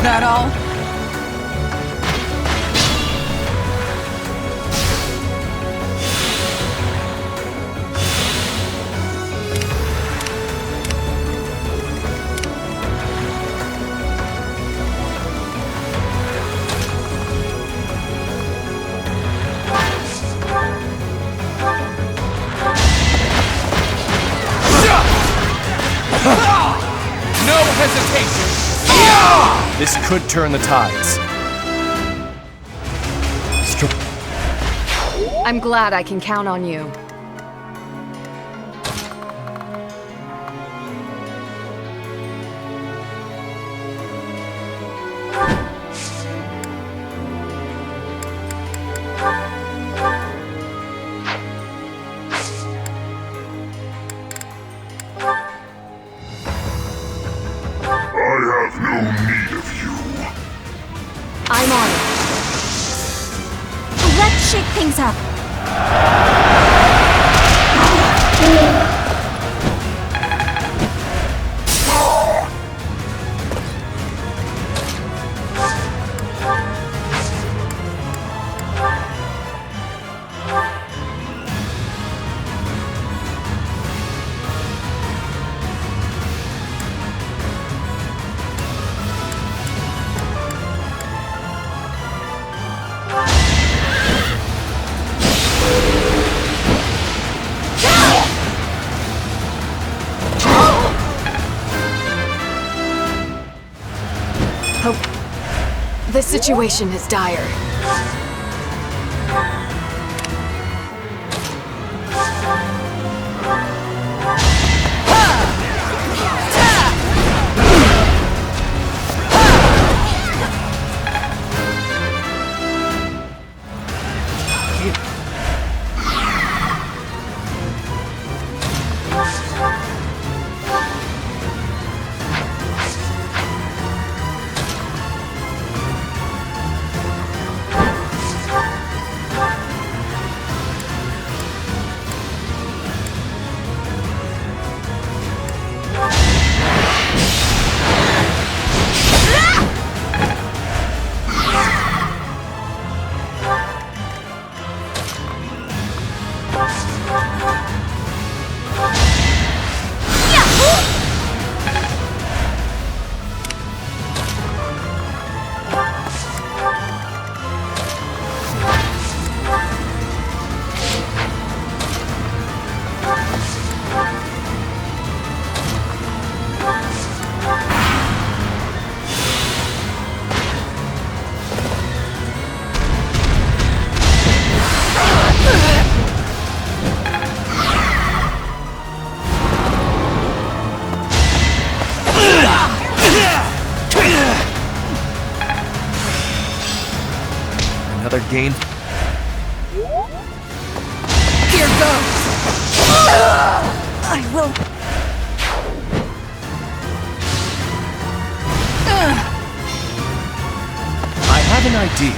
that all? No hesitation! This could turn the tides. I'm glad I can count on you. I'm on it. Let's shake things up. This situation is dire. Another gain. Here goes! I will... I have an idea.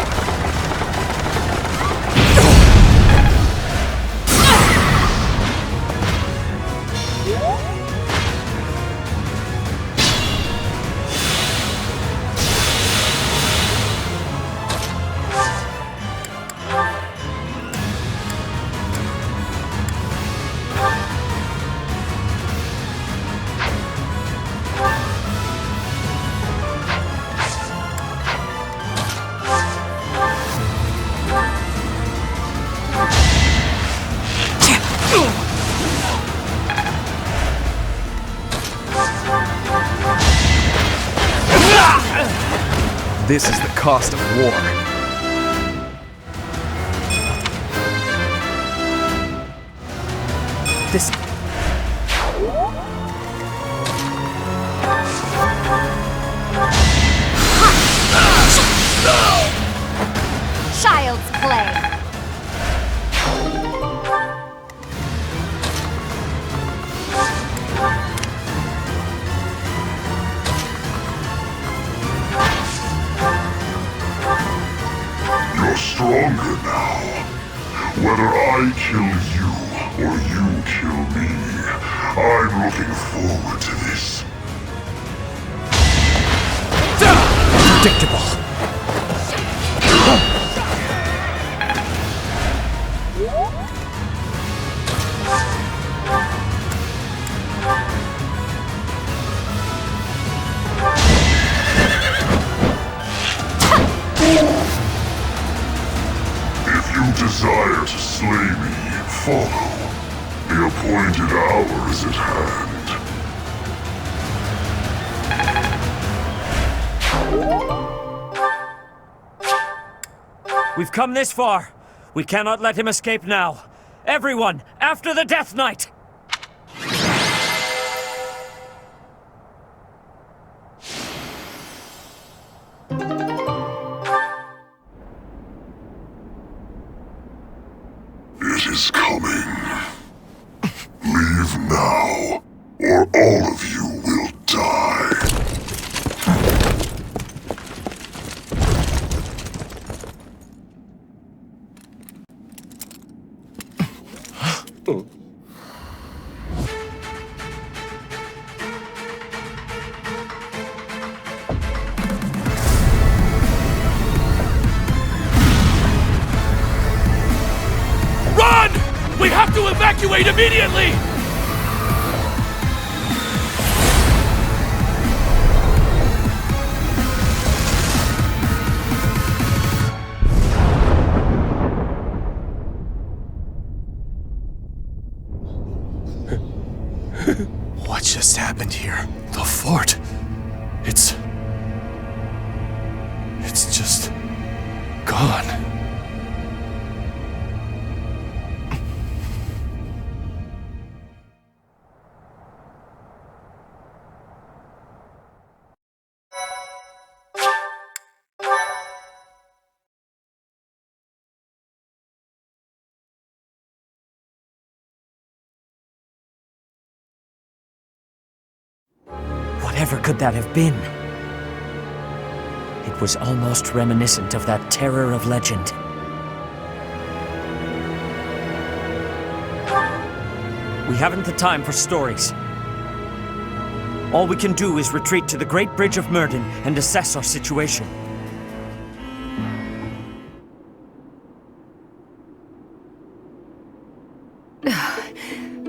This is the cost of war. This... Child's play. You're stronger now. Whether I kill you or you kill me, I'm looking forward to this. predictable. If you desire to slay me, follow. The appointed hour is at hand. We've come this far. We cannot let him escape now. Everyone, after the Death Knight! It is coming. Leave now, or all of you will die. Run! We have to evacuate immediately! What just happened here? The fort. It's just gone. Whatever could that have been? It was almost reminiscent of that terror of legend. We haven't the time for stories. All we can do is retreat to the Great Bridge of Myrden and assess our situation.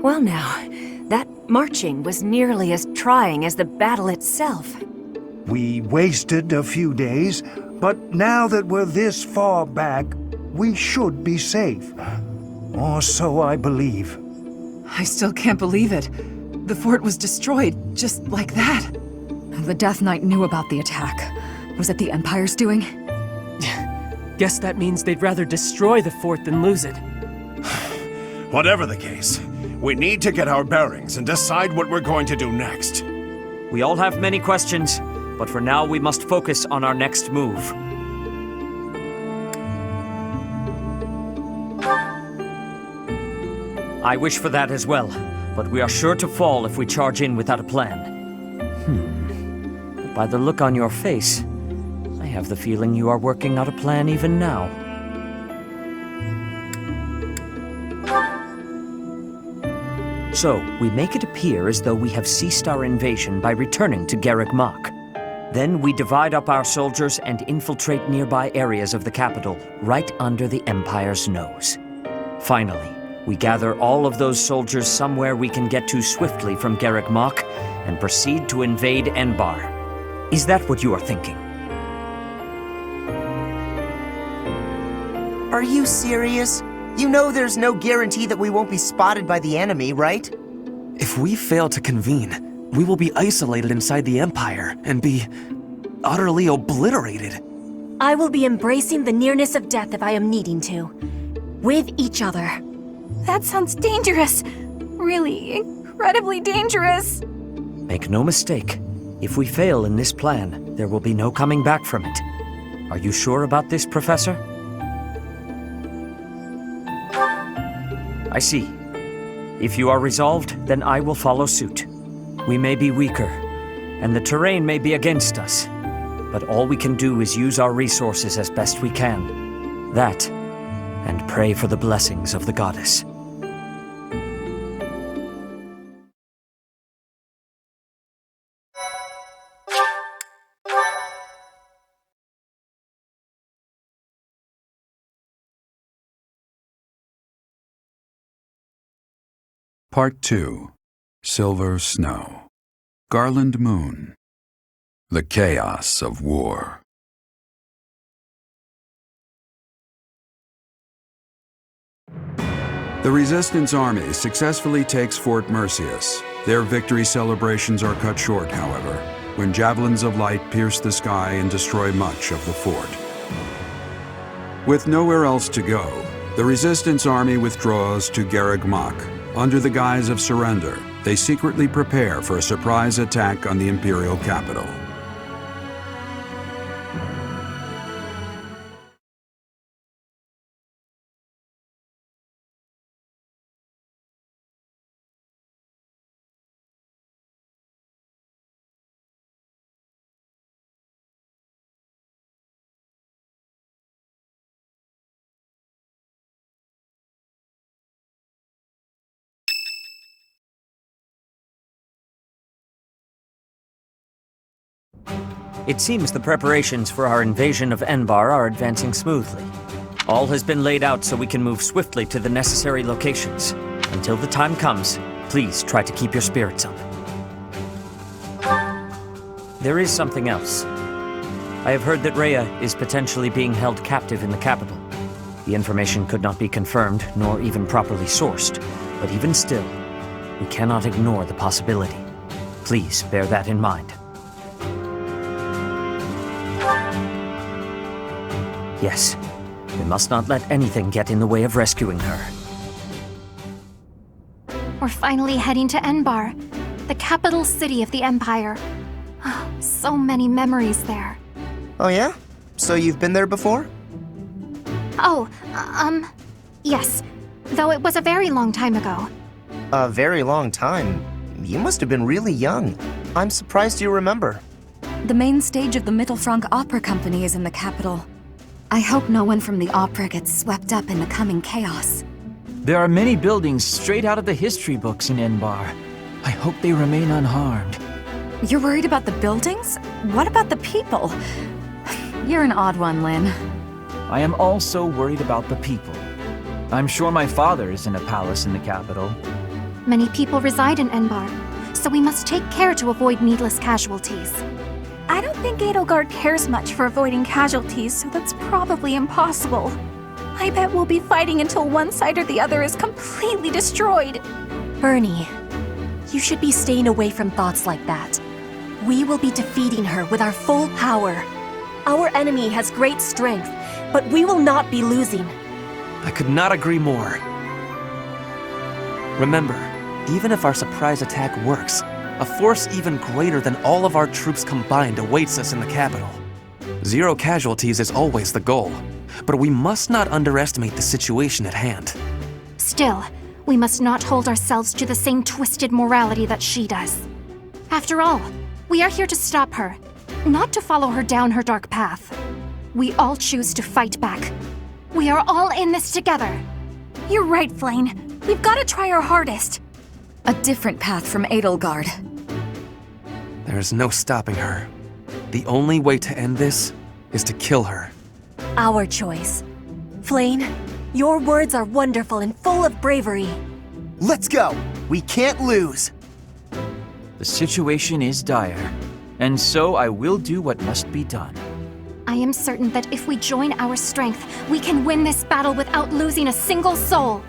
Well now, that marching was nearly as trying as the battle itself. We wasted a few days, but now that we're this far back, we should be safe. Or so I believe. I still can't believe it. The fort was destroyed, just like that. The Death Knight knew about the attack. Was it the Empire's doing? Guess that means they'd rather destroy the fort than lose it. Whatever the case, we need to get our bearings and decide what we're going to do next. We all have many questions, but for now we must focus on our next move. I wish for that as well, but we are sure to fall if we charge in without a plan. But by the look on your face, I have the feeling you are working out a plan even now. So, we make it appear as though we have ceased our invasion by returning to Garreg Mach. Then we divide up our soldiers and infiltrate nearby areas of the capital, right under the Empire's nose. Finally, we gather all of those soldiers somewhere we can get to swiftly from Garreg Mach and proceed to invade Enbar. Is that what you are thinking? Are you serious? You know there's no guarantee that we won't be spotted by the enemy, right? If we fail to convene, we will be isolated inside the Empire and be utterly obliterated. I will be embracing the nearness of death if I am needing to. With each other. That sounds dangerous. Really, incredibly dangerous. Make no mistake, if we fail in this plan, there will be no coming back from it. Are you sure about this, Professor? I see. If you are resolved, then I will follow suit. We may be weaker, and the terrain may be against us, but all we can do is use our resources as best we can. That, and pray for the blessings of the goddess. Part 2. Silver Snow. Garland Moon. The Chaos of War. The Resistance Army successfully takes Fort Mercius. Their victory celebrations are cut short, however, when javelins of light pierce the sky and destroy much of the fort. With nowhere else to go, the Resistance Army withdraws to Garreg Mach. Under the guise of surrender, they secretly prepare for a surprise attack on the Imperial capital. It seems the preparations for our invasion of Enbar are advancing smoothly. All has been laid out so we can move swiftly to the necessary locations. Until the time comes, please try to keep your spirits up. There is something else. I have heard that Rhea is potentially being held captive in the capital. The information could not be confirmed, nor even properly sourced, but even still, we cannot ignore the possibility. Please bear that in mind. Yes, we must not let anything get in the way of rescuing her. We're finally heading to Enbar, the capital city of the Empire. So many memories there. Oh yeah? So you've been there before? Oh, yes. Though it was a very long time ago. A very long time? You must have been really young. I'm surprised you remember. The main stage of the Mittelfrank Opera Company is in the capital. I hope no one from the opera gets swept up in the coming chaos. There are many buildings straight out of the history books in Enbar. I hope they remain unharmed. You're worried about the buildings? What about the people? You're an odd one, Lin. I am also worried about the people. I'm sure my father is in a palace in the capital. Many people reside in Enbar, so we must take care to avoid needless casualties. I don't think Edelgard cares much for avoiding casualties, so that's probably impossible. I bet we'll be fighting until one side or the other is completely destroyed. Bernie, you should be staying away from thoughts like that. We will be defeating her with our full power. Our enemy has great strength, but we will not be losing. I could not agree more. Remember, even if our surprise attack works, a force even greater than all of our troops combined awaits us in the capital. 0 casualties is always the goal, but we must not underestimate the situation at hand. Still, we must not hold ourselves to the same twisted morality that she does. After all, we are here to stop her, not to follow her down her dark path. We all choose to fight back. We are all in this together. You're right, Flayn. We've got to try our hardest. A different path from Edelgard. There's no stopping her. The only way to end this is to kill her. Our choice. Flayn, your words are wonderful and full of bravery. Let's go! We can't lose! The situation is dire, and so I will do what must be done. I am certain that if we join our strength, we can win this battle without losing a single soul.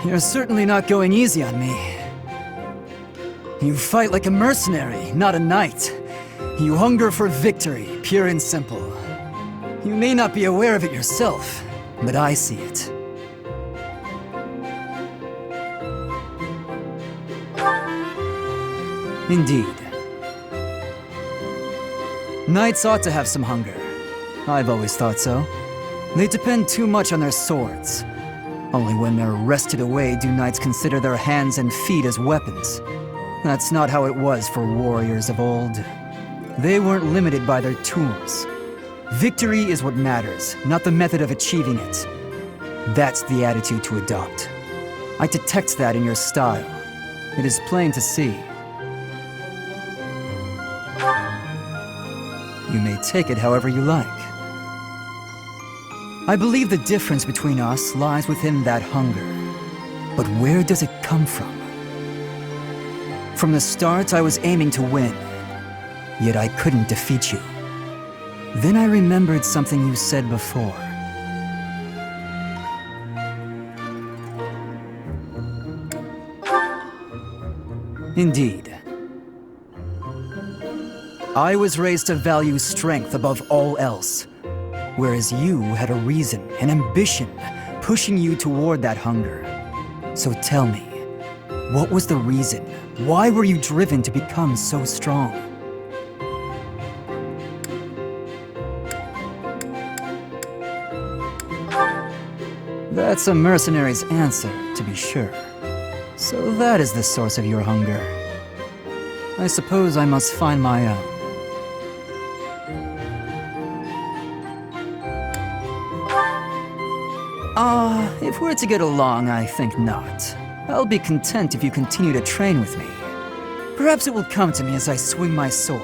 You're certainly not going easy on me. You fight like a mercenary, not a knight. You hunger for victory, pure and simple. You may not be aware of it yourself, but I see it. Indeed. Knights ought to have some hunger. I've always thought so. They depend too much on their swords. Only when they're wrested away do knights consider their hands and feet as weapons. That's not how it was for warriors of old. They weren't limited by their tools. Victory is what matters, not the method of achieving it. That's the attitude to adopt. I detect that in your style. It is plain to see. You may take it however you like. I believe the difference between us lies within that hunger. But where does it come from? From the start, I was aiming to win, yet I couldn't defeat you. Then I remembered something you said before. Indeed. I was raised to value strength above all else, whereas you had a reason, an ambition, pushing you toward that hunger. So tell me, what was the reason? Why were you driven to become so strong? That's a mercenary's answer, to be sure. So that is the source of your hunger. I suppose I must find my own. If we're to get along, I think not. I'll be content if you continue to train with me. Perhaps it will come to me as I swing my sword.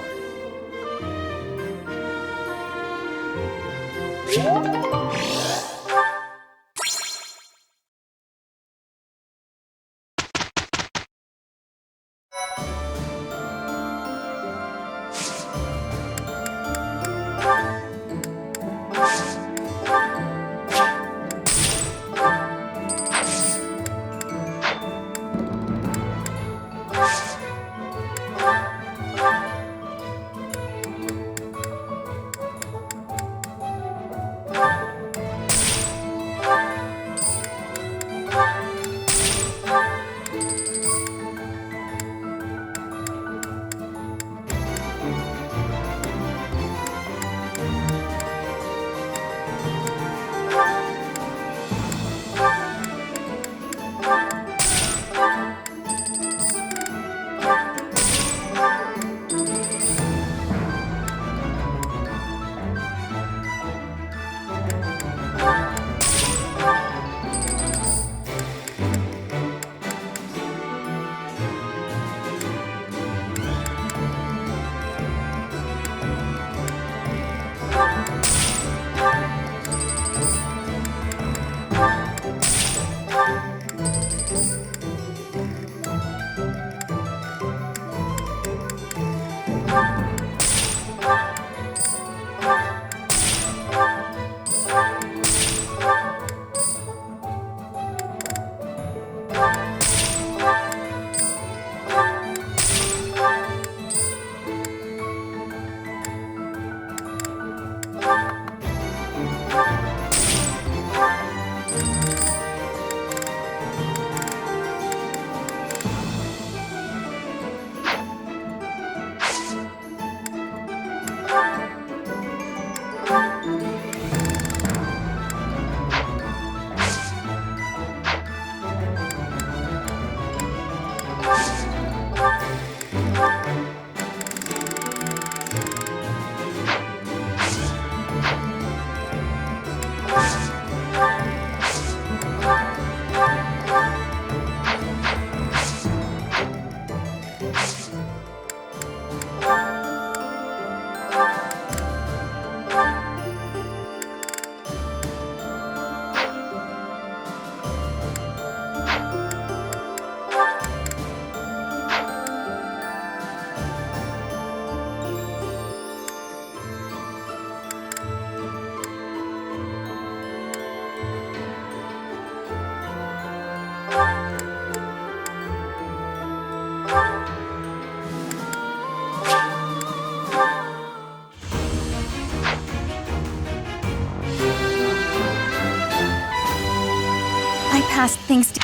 Past things to...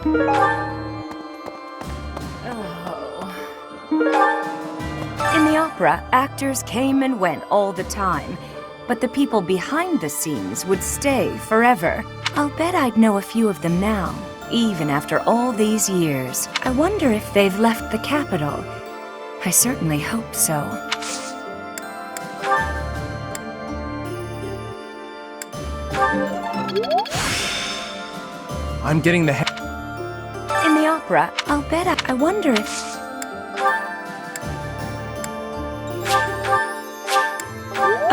In the opera, actors came and went all the time, but the people behind the scenes would stay forever. I'll bet I'd know a few of them now, even after all these years. I wonder if they've left the capital. I certainly hope so. I'm getting the In the opera, I'll bet I wonder if...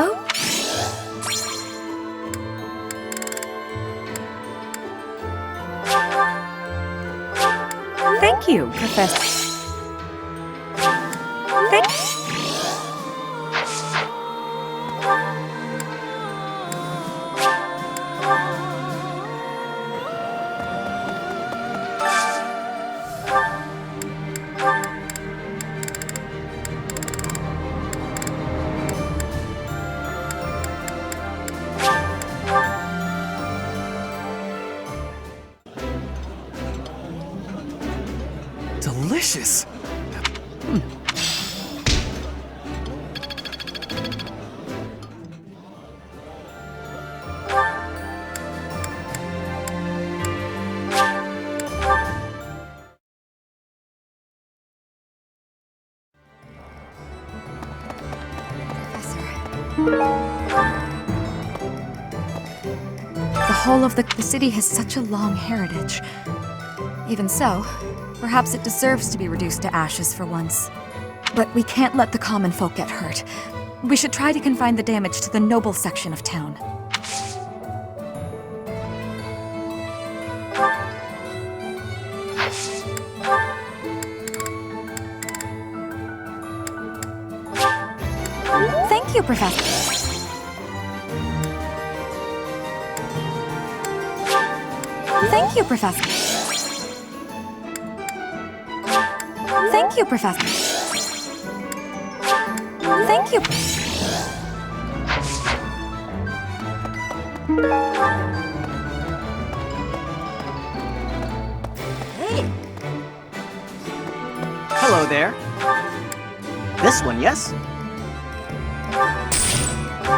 Oh? Thank you, Professor. delicious. The whole of the city has such a long heritage. Even so, perhaps it deserves to be reduced to ashes for once. But we can't let the common folk get hurt. We should try to confine the damage to the noble section of town. Thank you, Professor. Thank you, Professor. Thank you, Professor. Thank you. Hey. Hello there. This one, yes?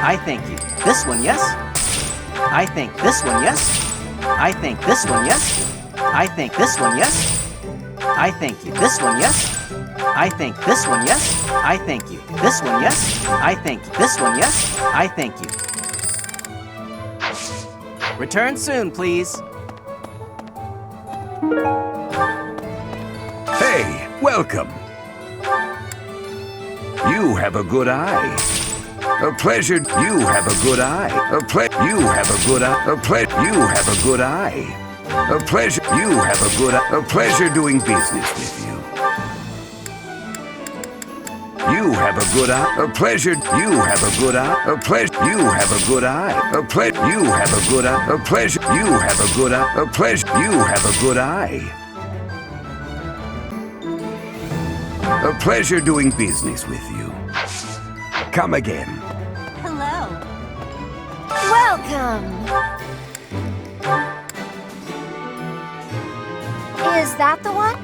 I thank you. This one, yes? I think this one, yes? I think this one, yes? I think this one, yes? I thank you. This one, yes? I think this one, yes? I thank you. This one, yes? I thank you. This one, yes? I thank you. Return soon, please. Hey, welcome. You have a good eye. A pleasure. You have a good eye. You have a good eye. You have a good eye. A pleasure. You have a good eye. A pleasure doing business with you. You have a good eye. A pleasure. You have a good eye. A pleasure. You have a good eye. A pleasure. You have a good eye. A pleasure. You have a good eye. A pleasure. You have a good eye. A pleasure doing business with you. Come again. Hello. Welcome. Is that the one?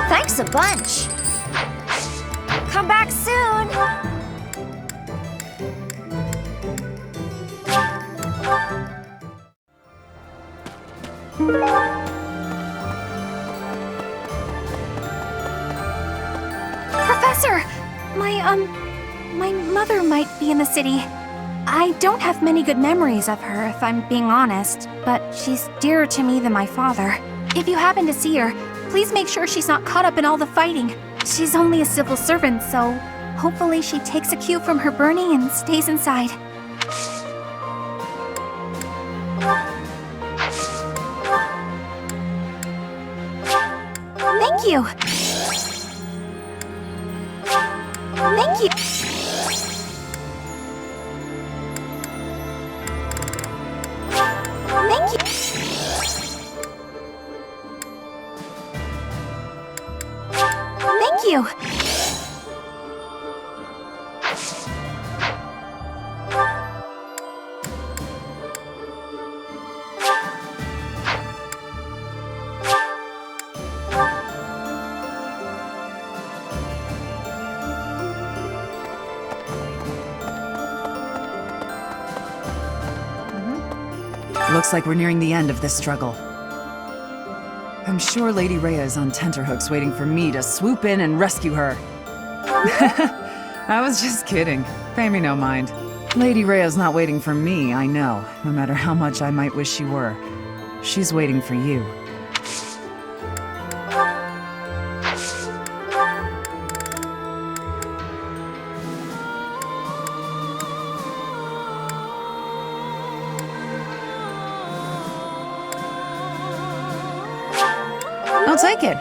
Thanks a bunch. Come back soon. Professor! My mother might be in the city. I don't have many good memories of her, if I'm being honest, but she's dearer to me than my father. If you happen to see her, please make sure she's not caught up in all the fighting. She's only a civil servant, so hopefully she takes a cue from her burning and stays inside. Thank you. Thank you. Thank you. Thank you. Looks like we're nearing the end of this struggle. I'm sure Lady Rhea is on tenterhooks waiting for me to swoop in and rescue her. I was just kidding. Pay me no mind. Lady Rhea's not waiting for me, I know, no matter how much I might wish she were. She's waiting for you. I'll take it.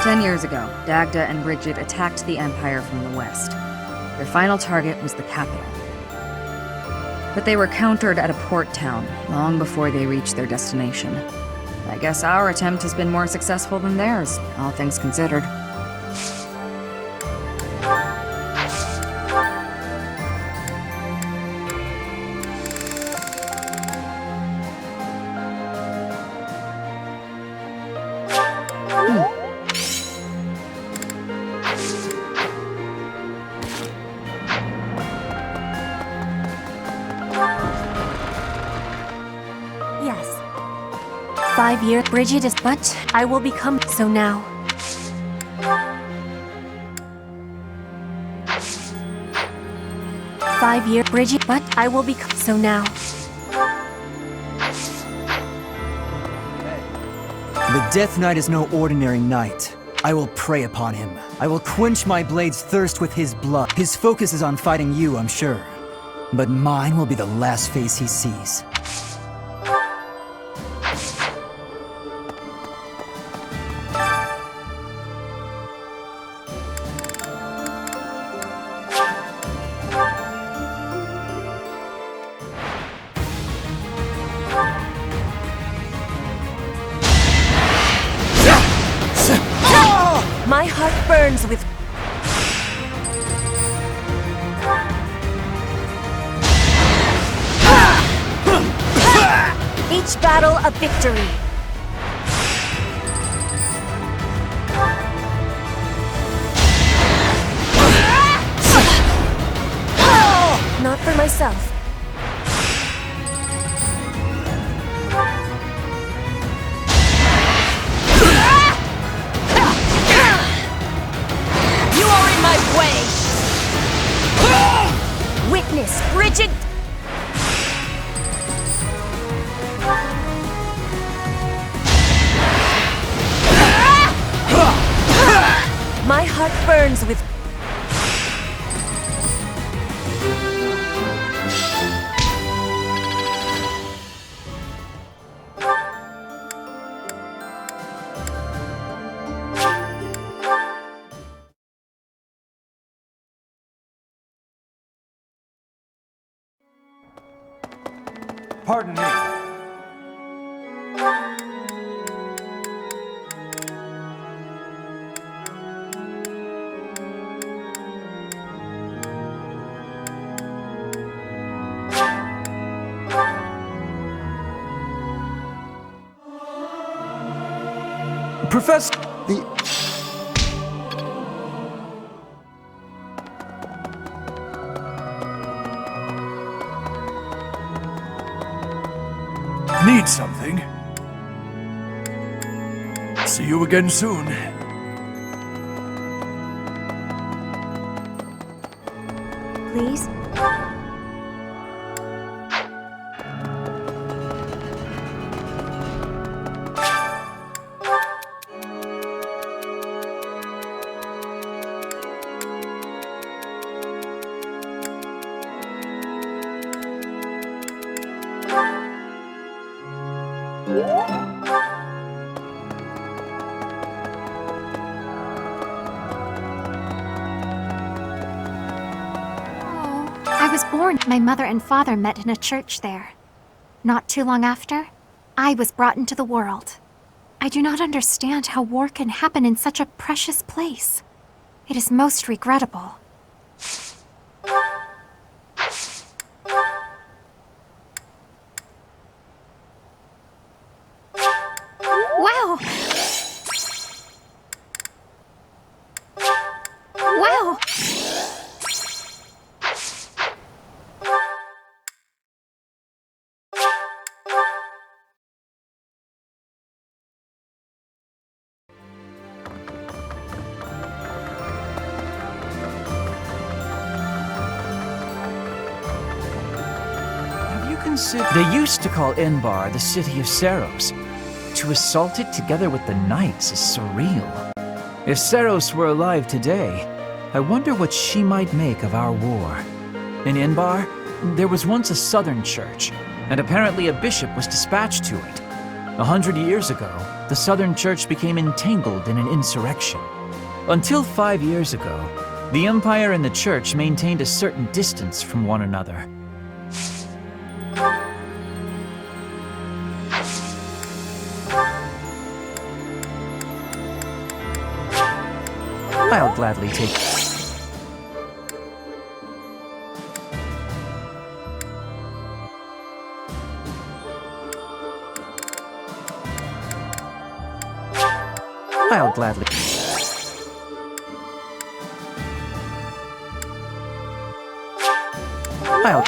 "10 years ago, Dagda and Bridget attacked the Empire from the west. Their final target was the capital. But they were countered at a port town long before they reached their destination. I guess our attempt has been more successful than theirs, all things considered." Yes. 5 years, Bridget is, but I will become so now. Five-year Bridget, but I will become so now. The Death Knight is no ordinary knight. I will prey upon him. I will quench my blade's thirst with his blood. His focus is on fighting you, I'm sure. But mine will be the last face he sees. My heart burns with... Each battle a victory. Not for myself. You are in my way! Witness, Bridget! My heart burns with... Pardon me. Professor... Need something? See you again soon. Please? I was born. My mother and father met in a church there. Not too long after, I was brought into the world. I do not understand how war can happen in such a precious place. It is most regrettable. Wow! They used to call Enbar the city of Saros. To assault it together with the knights is surreal. If Saros were alive today, I wonder what she might make of our war. In Enbar, there was once a southern church, and apparently a bishop was dispatched to it. 100 years ago, the southern church became entangled in an insurrection. Until 5 years ago, the Empire and the church maintained a certain distance from one another. I'll gladly take it. I'll gladly. I'll